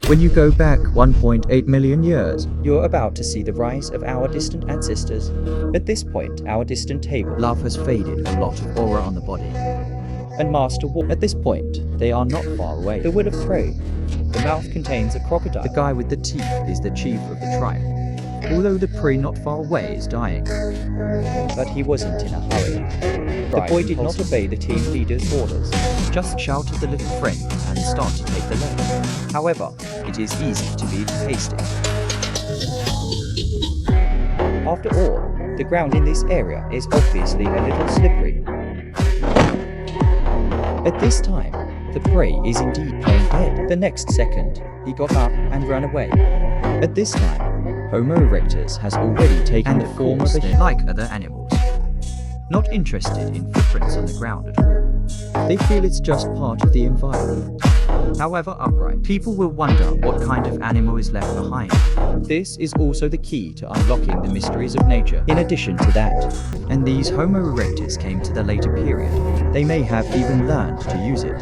When you go back 1.8 million years, You're about to see the rise of our distant ancestors. At this point, our distant table love has faded, a lot of aura on the body. and master war. At this point, they are not far away. The will of prey. The mouth contains a crocodile. The guy with the teeth is the chief of the tribe. Although the prey not far away is dying. But he wasn't in a hurry. The boy did not obey the team leader's orders. Just shouted the little friend and start to take the left. However, it is easy to be hasty. After all, the ground in this area is obviously a little slippery. At this time, the prey is indeed playing dead. The next second, he got up and ran away. At this time, Homo erectus has already taken the form of a like other animals. Not interested in footprints on the ground at all. They feel it's just part of the environment. However upright, people will wonder what kind of animal is left behind. This is also the key to unlocking the mysteries of nature. In addition to that, And these Homo erectus came to the later period. They may have even learned to use it.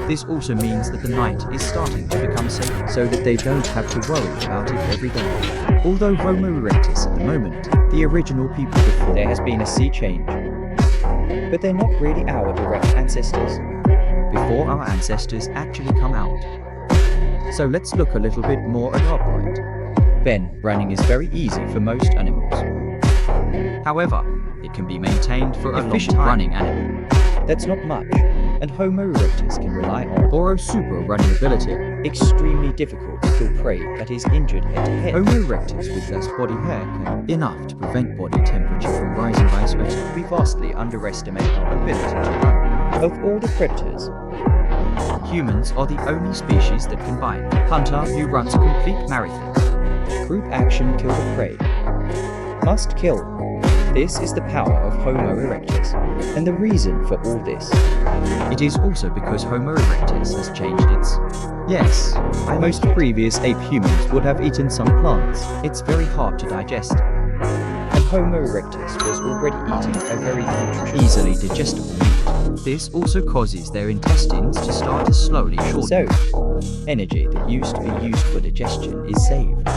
This also means that the night is starting to become safe, so that they don't have to worry about it every day. Although Homo erectus at the moment, the original people before, there has been a sea change. But they're not really our direct ancestors. before our ancestors actually come out. So let's look a little bit more at our point. Then, running is very easy for most animals. However, it can be maintained for a long Efficient time. running animal. That's not much, and Homo erectus can rely on Or a super running ability. extremely difficult to kill prey that is injured head to head. Homo erectus with less body hair can enough to prevent body temperature from rising by sweating. We vastly underestimate our ability to run. Of all the predators, Humans are the only species that can bite. Hunter who runs a complete marathon. group action kill the prey. Must kill. This is the power of Homo erectus, and the reason for all this. It is also because Homo erectus has changed its... Yes, most previous ape humans would have eaten some plants. It's very hard to digest. And Homo erectus was already eating a very nutritious, Easily digestible meat. This also causes their intestines to start to slowly shorten. so energy that used to be used for digestion is saved.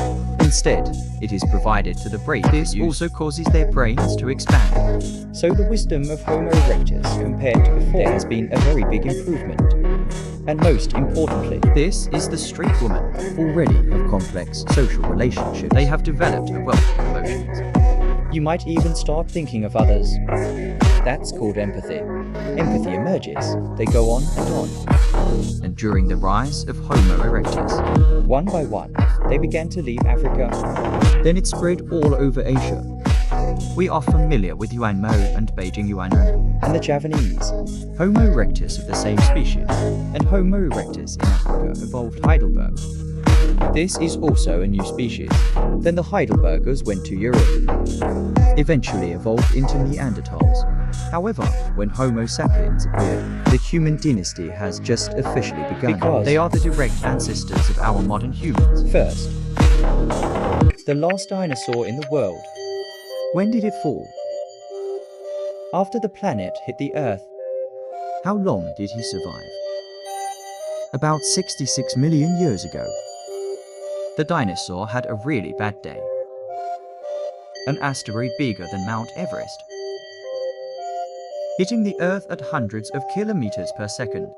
Instead, it is provided to the brain. This also causes their brains to expand. So the wisdom of Homo erectus compared to before, there has been a very big improvement. And most importantly, This is the street woman, already of complex social relationships. They have developed a wealth of emotions. you might even start thinking of others. That's called empathy. Empathy emerges. They go on and on. And during the rise of Homo erectus, One by one, they began to leave Africa. then it spread all over Asia. We are familiar with Yuanmo and Beijing Yuanren, And the Javanese. Homo erectus of the same species, And Homo erectus in Africa evolved Heidelberg. This is also a new species. Then the Heidelbergers went to Europe. eventually evolved into Neanderthals. However, when Homo sapiens appeared, the human dynasty has just officially begun. Because they are the direct ancestors of our modern humans. First, the last dinosaur in the world. When did it fall? After the planet hit the Earth, How long did he survive? About 66 million years ago. The dinosaur had a really bad day. An asteroid bigger than Mount Everest, hitting the Earth at hundreds of kilometers per second.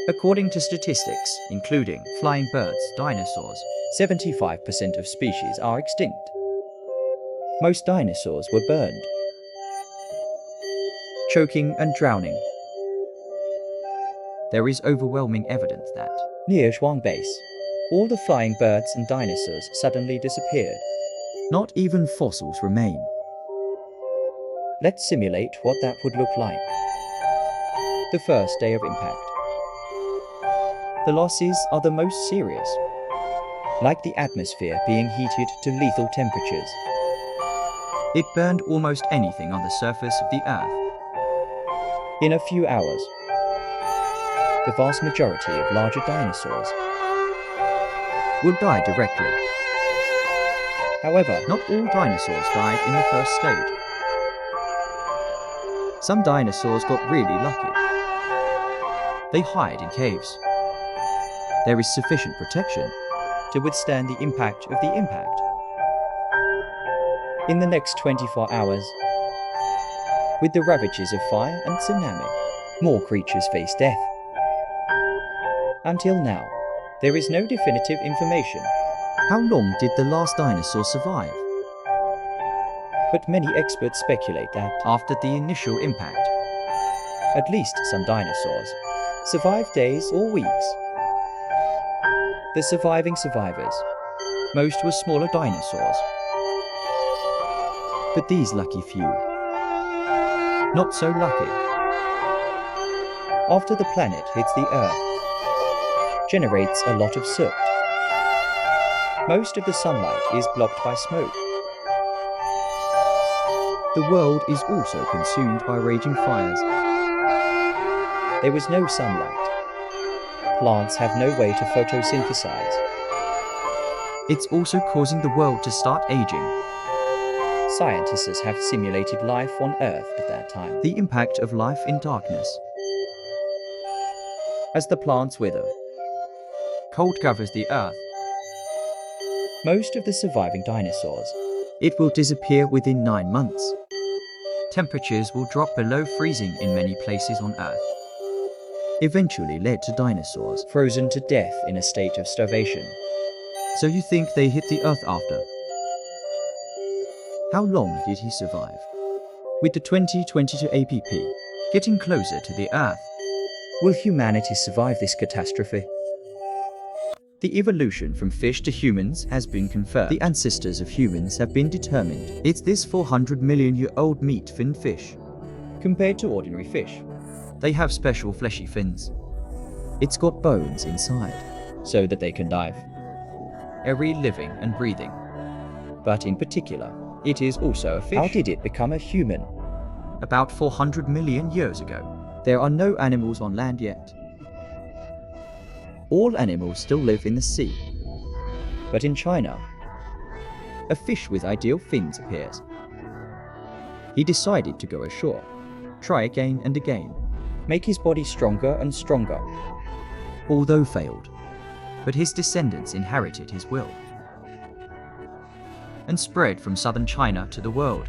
according to statistics, including flying birds, dinosaurs, 75% of species are extinct. Most dinosaurs were burned, choking and drowning. There is overwhelming evidence that Near Zhuang Base, all the flying birds and dinosaurs suddenly disappeared. not even fossils remain. Let's simulate what that would look like. The first day of impact. The losses are the most serious, like the atmosphere being heated to lethal temperatures. It burned almost anything on the surface of the Earth. In a few hours, the vast majority of larger dinosaurs Will die directly. However, Not all dinosaurs died in the first stage. Some dinosaurs got really lucky. They hide in caves. there is sufficient protection to withstand the impact of the impact. In the next 24 hours, with the ravages of fire and tsunami, more creatures face death. Until now, there is no definitive information, How long did the last dinosaur survive? but many experts speculate that, After the initial impact, at least some dinosaurs, survived days or weeks. The surviving survivors, most were smaller dinosaurs. but these lucky few, Not so lucky. after the planet hits the Earth, generates a lot of soot. Most of the sunlight is blocked by smoke. The world is also consumed by raging fires. There was no sunlight. Plants have no way to photosynthesize. It's also causing the world to start aging. Scientists have simulated life on Earth at that time. The impact of life in darkness. As the plants wither, Cold covers the earth. most of the surviving dinosaurs, It will disappear within 9 months. Temperatures will drop below freezing in many places on Earth. Eventually led to dinosaurs. frozen to death in a state of starvation. So you think they hit the Earth after? How long did he survive? With the 2022 APP getting closer to the Earth, Will humanity survive this catastrophe? the evolution from fish to humans has been confirmed. The ancestors of humans have been determined. It's this 400-million-year-old meat-finned fish. Compared to ordinary fish, They have special fleshy fins. It's got bones inside. so that they can dive. Every living and breathing. But in particular, it is also a fish. How did it become a human? About 400 million years ago. There are no animals on land yet. All animals still live in the sea. But in China, A fish with ideal fins appears. He decided to go ashore, try again and again, make his body stronger and stronger. although failed. But his descendants inherited his will and spread from southern China to the world.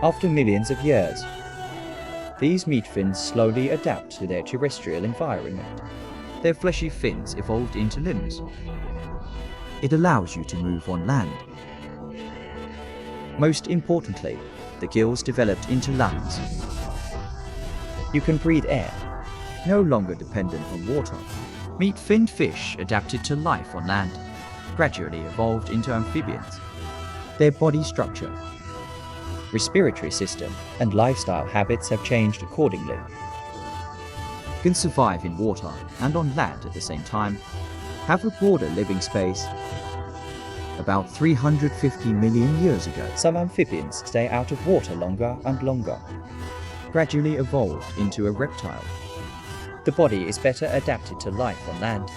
After millions of years, these meat fins slowly adapt to their terrestrial environment. Their fleshy fins evolved into limbs. It allows you to move on land. Most importantly, The gills developed into lungs, you can breathe air. no longer dependent on water. Meat-finned fish adapted to life on land, gradually evolved into amphibians. Their body structure, Respiratory system and lifestyle habits have changed accordingly. can survive in water and on land at the same time, have a broader living space. About 350 million years ago, Some amphibians stay out of water longer and longer. gradually evolved into a reptile. The body is better adapted to life on land.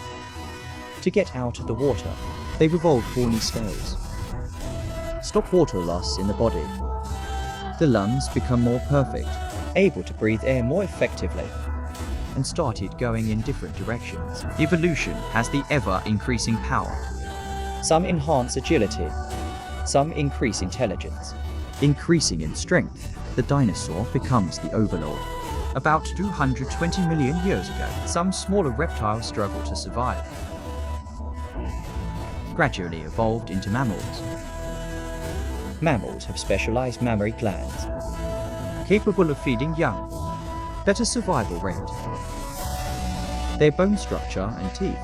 To get out of the water, They've evolved horny scales. Stop water loss in the body. The lungs become more perfect able to breathe air more effectively. and started going in different directions. Evolution has the ever-increasing power, Some enhance agility, some increase intelligence. increasing in strength. The dinosaur becomes the overlord. About 220 million years ago, some smaller reptiles struggled to survive. Gradually evolved into mammals, Mammals have specialized mammary glands. capable of feeding young, better survival rate. Their bone structure and teeth,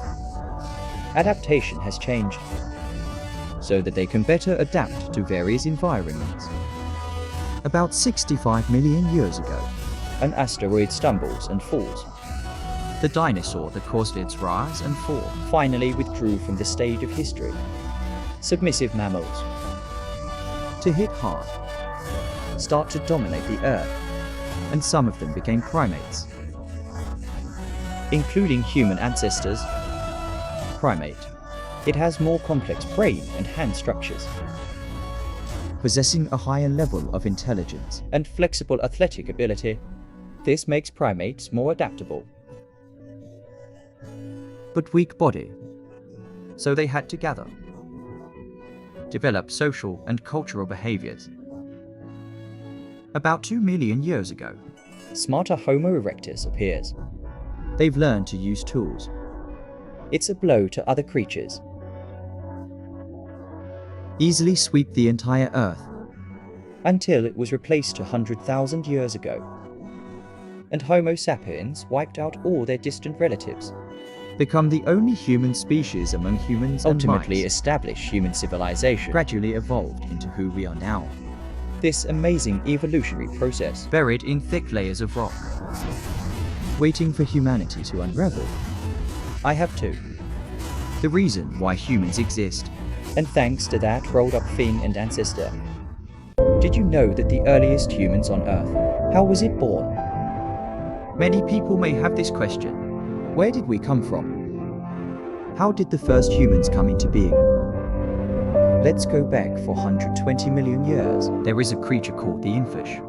Adaptation has changed so that they can better adapt to various environments. about 65 million years ago, An asteroid stumbles and falls, the dinosaur that caused its rise and fall. finally withdrew from the stage of history. Submissive mammals To hit hard, start to dominate the Earth, and some of them became primates. including human ancestors. Primate. It has more complex brain and hand structures Possessing a higher level of intelligence. and flexible athletic ability. This makes primates more adaptable. but weak body. So they had to gather, develop social and cultural behaviors. About 2 million years ago, smarter Homo erectus appears. they've learned to use tools. It's a blow to other creatures. Easily sweep the entire Earth. Until it was replaced 100,000 years ago. And Homo sapiens wiped out all their distant relatives. Become the only human species among humans Ultimately and mice. establish human civilization. Gradually evolved into who we are now. This amazing evolutionary process. Buried in thick layers of rock. Waiting for humanity to unravel. I have two. The reason why humans exist. And thanks to that rolled up thing and ancestor. Did you know that the earliest humans on Earth, how was it born? Many people may have this question. Where did we come from? How did the first humans come into being? Let's go back for 120 million years. There is a creature called the infish.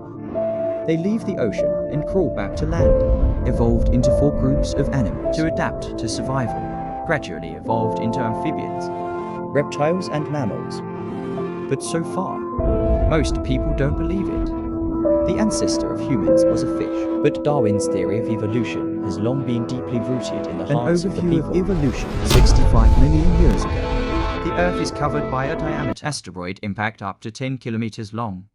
They leave the ocean and crawl back to land. Evolved into 4 groups of animals to adapt to survival. Gradually evolved into amphibians, Reptiles and mammals. but so far, most people don't believe it. The ancestor of humans was a fish. But Darwin's theory of evolution has long been deeply rooted in the An hearts of the overview people. of evolution 65 million years ago. The Earth is covered by a diameter asteroid impact up to 10 kilometers long.